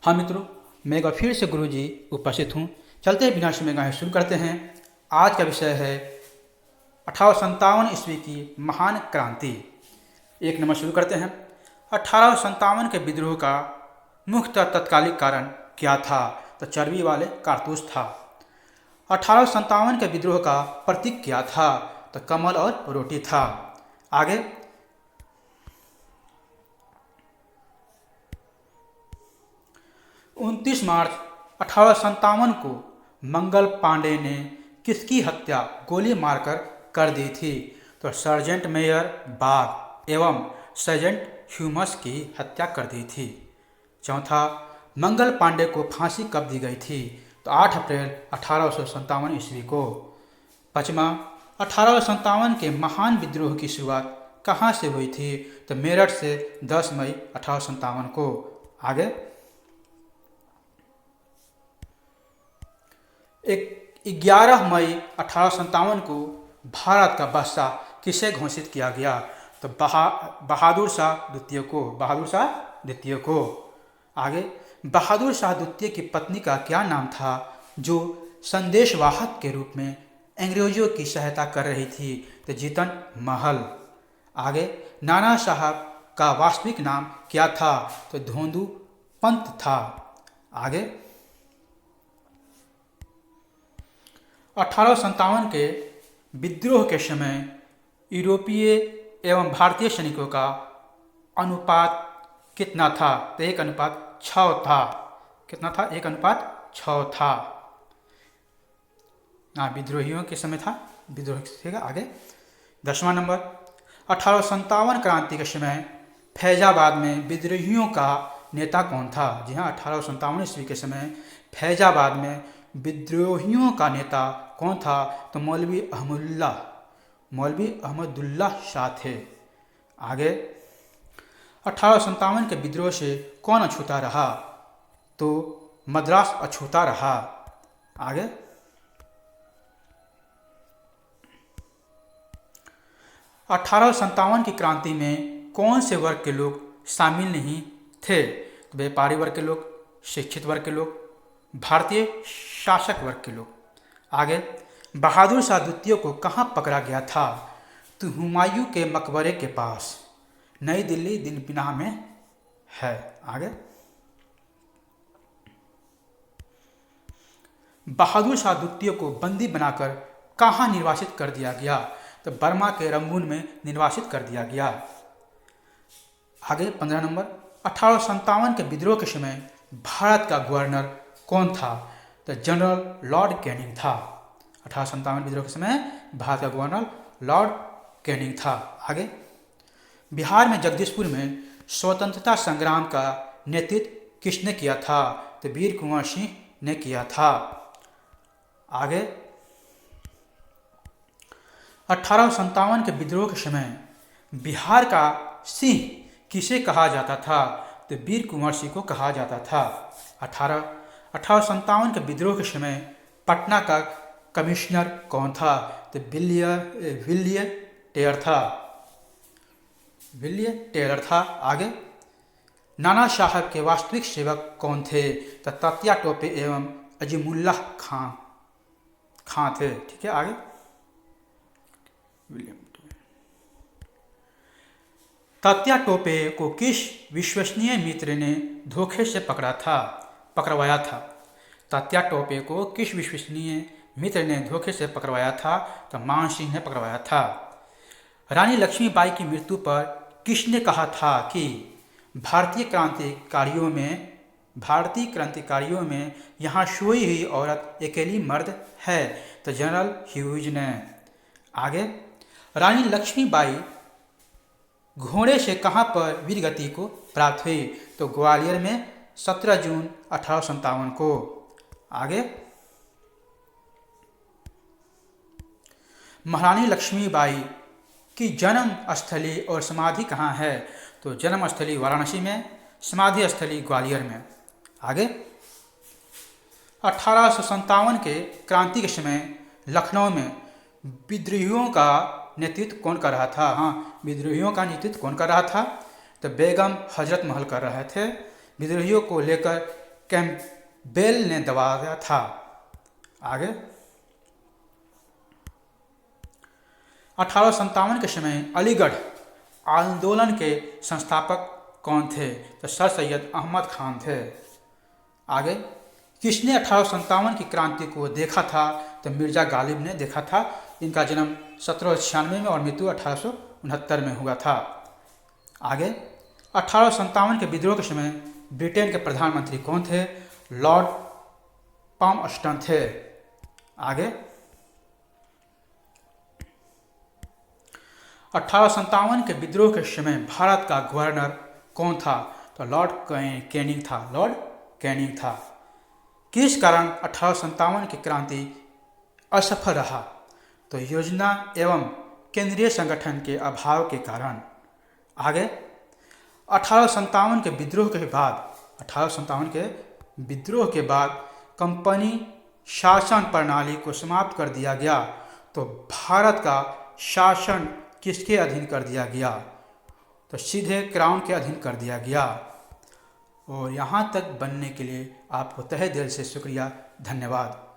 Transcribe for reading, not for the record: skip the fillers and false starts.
हाँ मित्रों, मैं एक बार फिर से गुरुजी उपस्थित हूँ। चलते बिना समय गए शुरू करते हैं। आज का विषय है 1857 ईस्वी की महान क्रांति। एक नंबर शुरू करते हैं। 1857 के विद्रोह का मुख्य तत्कालिक कारण क्या था? तो चर्बी वाले कारतूस था। 1857 के विद्रोह का प्रतीक क्या था? तो कमल और रोटी था। आगे 29 मार्च 1857 को मंगल पांडे ने किसकी हत्या गोली मारकर कर दी थी? तो सर्जेंट मेयर बाग एवं सर्जेंट ह्यूमस की हत्या कर दी थी। चौथा, मंगल पांडे को फांसी कब दी गई थी? तो 8 अप्रैल 1857 ईस्वी को। पाँचवा, 1857 के महान विद्रोह की शुरुआत कहाँ से हुई थी? तो मेरठ से 10 मई 1857 को। आगे 11 मई 1857 को भारत का बादशाह किसे घोषित किया गया? तो बहादुर शाह द्वितीय को। आगे बहादुर शाह द्वितीय की पत्नी का क्या नाम था जो संदेशवाहक के रूप में अंग्रेजों की सहायता कर रही थी? तो जीतन महल। आगे नाना साहब का वास्तविक नाम क्या था? तो धोंदू पंत था। आगे 1857 के विद्रोह के समय यूरोपीय एवं भारतीय सैनिकों का अनुपात कितना था? तो 1:6 था। कितना था? 1:6 था। विद्रोहियों के समय था। विद्रोह ठीक है। आगे 10वां नंबर, 1857 क्रांति के समय फैजाबाद में विद्रोहियों का नेता कौन था? जी हाँ, 1857 ईस्वी के समय फैजाबाद में विद्रोहियों का नेता कौन था? तो मौलवी अहमदुल्ला शाह थे। आगे 1857 के विद्रोह से कौन अछूता रहा? तो मद्रास अछूता रहा। आगे 1857 की क्रांति में कौन से वर्ग के लोग शामिल नहीं थे? तो व्यापारी वर्ग के लोग, शिक्षित वर्ग के लोग, भारतीय शासक वर्ग के लोग। आगे बहादुर शाह द्वितीय को कहाँ पकड़ा गया था? तो हुमायूं के मकबरे के पास, नई दिल्ली दिनपिना में है। आगे बहादुर शाह द्वितीय को बंदी बनाकर कहाँ निर्वासित कर दिया गया? तो बर्मा के रंगून में निर्वासित कर दिया गया। आगे 15 नंबर, 1857 के विद्रोह के समय भारत का गवर्नर कौन था? तो जनरल लॉर्ड कैनिंग था। 1857 विद्रोह के समय भारत का गवर्नर लॉर्ड कैनिंग था। आगे बिहार में जगदीशपुर में स्वतंत्रता संग्राम का नेतृत्व किसने किया था? तो वीर कुंवर सिंह ने किया था। आगे 1857 के विद्रोह के समय बिहार का सिंह किसे कहा जाता था? तो वीर कुंवर सिंह को कहा जाता था। 1857 के विद्रोह के समय पटना का कमिश्नर कौन था? तो विलियम टेलर था। आगे नाना साहब के वास्तविक सेवक कौन थे? तो तात्या टोपे एवं अजीमुल्लाह खां थे। ठीक है। आगे तात्या टोपे को किस विश्वसनीय मित्र ने धोखे से पकड़वाया था? तात्या टोपे को किस विश्वसनीय मित्र ने धोखे से पकड़वाया था? तो मान सिंह ने पकड़वाया था। रानी लक्ष्मीबाई की मृत्यु पर किसने कहा था कि भारतीय क्रांतिकारियों में यहाँ सोई हुई औरत अकेली मर्द है? तो जनरल ह्यूज ने। आगे रानी लक्ष्मीबाई घोड़े से कहाँ पर वीरगति को प्राप्त हुई? तो ग्वालियर में 17 जून 1857 को। आगे महारानी लक्ष्मीबाई की जन्म स्थली और समाधि कहाँ है? तो जन्म स्थली वाराणसी में, समाधि स्थली ग्वालियर में। आगे 1857 के क्रांति के समय लखनऊ में विद्रोहियों का नेतृत्व कौन कर रहा था? विद्रोहियों का नेतृत्व कौन कर रहा था? तो बेगम हजरत महल कर रहे थे। विद्रोहियों को लेकर कैंपबेल ने दबाया था। आगे 1857 के समय अलीगढ़ आंदोलन के संस्थापक कौन थे? तो सर सैयद अहमद खान थे। आगे किसने 1857 की क्रांति को देखा था? तो मिर्जा गालिब ने देखा था। इनका जन्म 1796 में और मृत्यु 1869 में हुआ था। आगे 1857 के विद्रोह के समय ब्रिटेन के प्रधानमंत्री कौन थे? लॉर्ड पामस्टन थे। आगे 1857 के विद्रोह के समय भारत का गवर्नर कौन था? तो लॉर्ड कैनिंग था। लॉर्ड कैनिंग था। किस कारण 1857 की क्रांति असफल रहा? तो योजना एवं केंद्रीय संगठन के अभाव के कारण। आगे 1857 के विद्रोह के बाद कंपनी शासन प्रणाली को समाप्त कर दिया गया। तो भारत का शासन किसके अधीन कर दिया गया? तो सीधे क्राउन के अधीन कर दिया गया। और यहाँ तक बनने के लिए आपको तहे दिल से शुक्रिया, धन्यवाद।